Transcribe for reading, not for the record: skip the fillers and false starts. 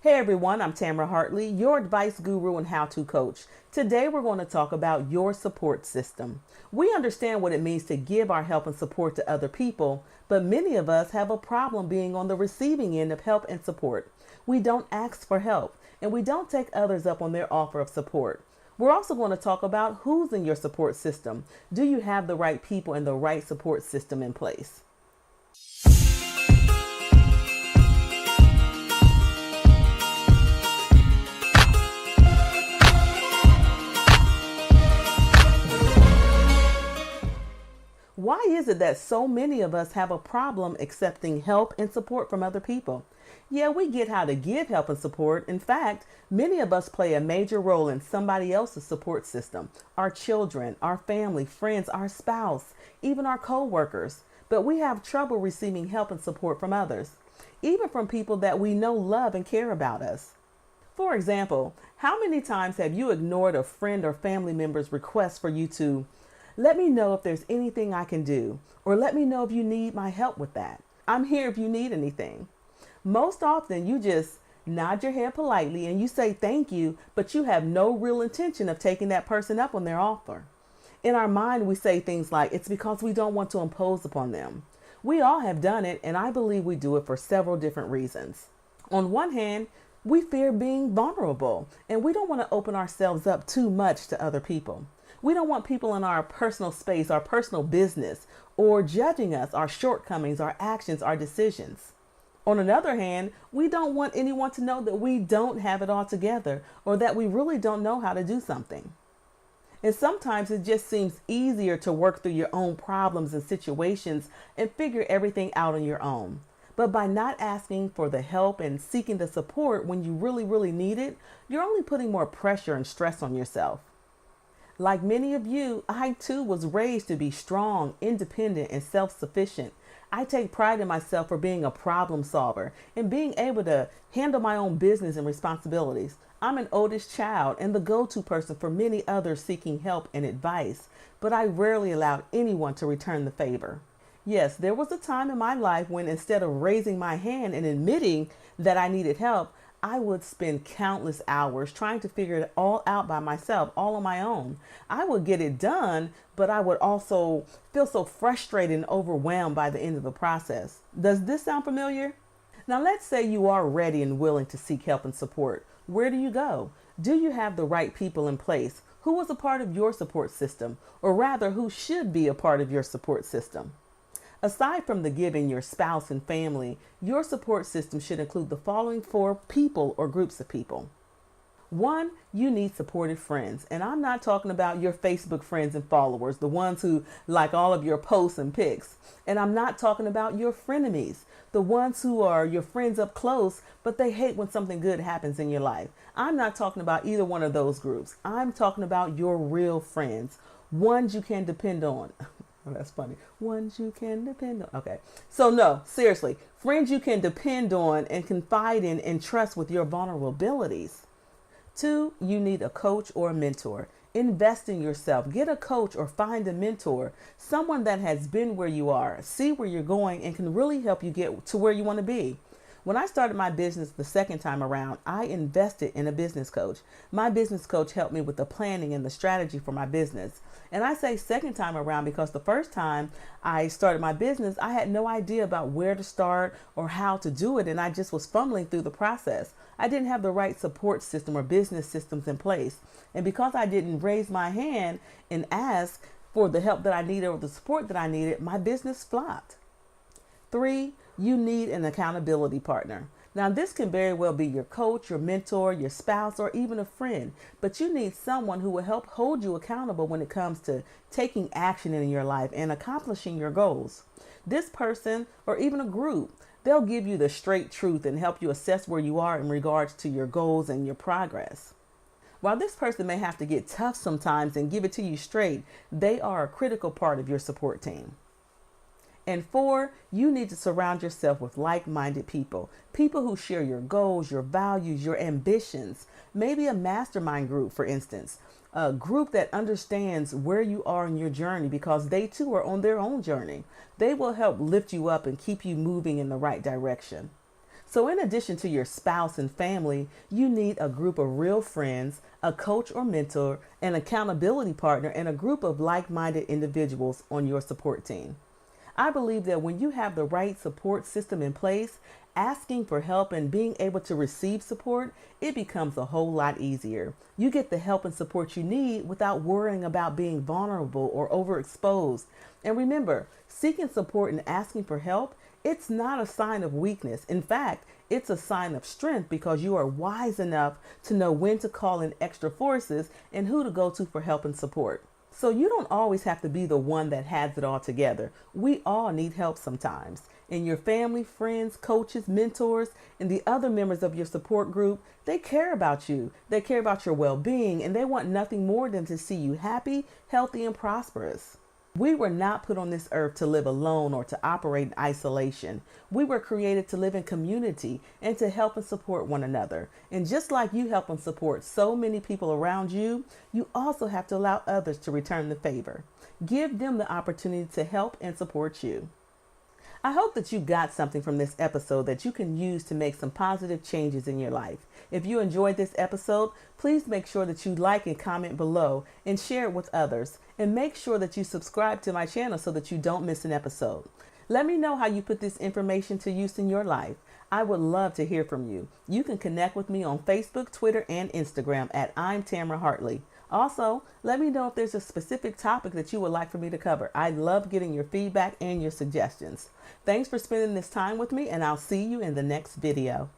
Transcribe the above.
Hey everyone, I'm Tamara Hartley, your advice guru and how-to coach. Today we're going to talk about your support system. We understand what it means to give our help and support to other people, but many of us have a problem being on the receiving end of help and support. We don't ask for help, and we don't take others up on their offer of support. We're also going to talk about who's in your support system. Do you have the right people and the right support system in place? Why is it that so many of us have a problem accepting help and support from other people? Yeah, we get how to give help and support. In fact, many of us play a major role in somebody else's support system. Our children, our family, friends, our spouse, even our co-workers. But we have trouble receiving help and support from others, even from people that we know love and care about us. For example, how many times have you ignored a friend or family member's request for you to let me know if there's anything I can do, or let me know if you need my help with that. I'm here if you need anything. Most often you just nod your head politely and you say thank you, but you have no real intention of taking that person up on their offer. In our mind, we say things like, it's because we don't want to impose upon them. We all have done it, and I believe we do it for several different reasons. On one hand, we fear being vulnerable, and we don't want to open ourselves up too much to other people. We don't want people in our personal space, our personal business, or judging us, our shortcomings, our actions, our decisions. On another hand, we don't want anyone to know that we don't have it all together or that we really don't know how to do something. And sometimes it just seems easier to work through your own problems and situations and figure everything out on your own. But by not asking for the help and seeking the support when you really need it, you're only putting more pressure and stress on yourself. Like many of you, I too was raised to be strong, independent, and self-sufficient. I take pride in myself for being a problem solver and being able to handle my own business and responsibilities. I'm an oldest child and the go-to person for many others seeking help and advice, but I rarely allowed anyone to return the favor. Yes, there was a time in my life when instead of raising my hand and admitting that I needed help, I would spend countless hours trying to figure it all out by myself, all on my own. I would get it done, but I would also feel so frustrated and overwhelmed by the end of the process. Does this sound familiar? Now, let's say you are ready and willing to seek help and support. Where do you go? Do you have the right people in place? Who was a part of your support system? Or rather, who should be a part of your support system? Aside from the giving, your spouse and family, your support system should include the following 4 people or groups of people. 1, you need supportive friends. And I'm not talking about your Facebook friends and followers, the ones who like all of your posts and pics. And I'm not talking about your frenemies, the ones who are your friends up close, but they hate when something good happens in your life. I'm not talking about either one of those groups. I'm talking about your real friends, ones you can depend on. Oh, that's funny. Ones you can depend on. Okay. So no, seriously, friends you can depend on and confide in and trust with your vulnerabilities. 2, you need a coach or a mentor. Invest in yourself. Get a coach or find a mentor, someone that has been where you are, see where you're going, and can really help you get to where you want to be. When I started my business the second time around, I invested in a business coach. My business coach helped me with the planning and the strategy for my business. And I say second time around because the first time I started my business, I had no idea about where to start or how to do it. And I just was fumbling through the process. I didn't have the right support system or business systems in place. And because I didn't raise my hand and ask for the help that I needed or the support that I needed, my business flopped. 3, you need an accountability partner. Now, this can very well be your coach, your mentor, your spouse, or even a friend, but you need someone who will help hold you accountable when it comes to taking action in your life and accomplishing your goals. This person, or even a group, they'll give you the straight truth and help you assess where you are in regards to your goals and your progress. While this person may have to get tough sometimes and give it to you straight, they are a critical part of your support team. And 4, you need to surround yourself with like-minded people, people who share your goals, your values, your ambitions. Maybe a mastermind group, for instance, a group that understands where you are in your journey because they too are on their own journey. They will help lift you up and keep you moving in the right direction. So, in addition to your spouse and family, you need a group of real friends, a coach or mentor, an accountability partner, and a group of like minded individuals on your support team. I believe that when you have the right support system in place, asking for help and being able to receive support, it becomes a whole lot easier. You get the help and support you need without worrying about being vulnerable or overexposed. And remember, seeking support and asking for help, it's not a sign of weakness. In fact, it's a sign of strength because you are wise enough to know when to call in extra forces and who to go to for help and support. So you don't always have to be the one that has it all together. We all need help sometimes. And your family, friends, coaches, mentors, and the other members of your support group, they care about you. They care about your well-being, and they want nothing more than to see you happy, healthy, and prosperous. We were not put on this earth to live alone or to operate in isolation. We were created to live in community and to help and support one another. And just like you help and support so many people around you, you also have to allow others to return the favor. Give them the opportunity to help and support you. I hope that you got something from this episode that you can use to make some positive changes in your life. If you enjoyed this episode, please make sure that you like and comment below and share it with others. And make sure that you subscribe to my channel so that you don't miss an episode. Let me know how you put this information to use in your life. I would love to hear from you. You can connect with me on Facebook, Twitter, and Instagram at I'm Tamara Hartley. Also, let me know if there's a specific topic that you would like for me to cover. I love getting your feedback and your suggestions. Thanks for spending this time with me, and I'll see you in the next video.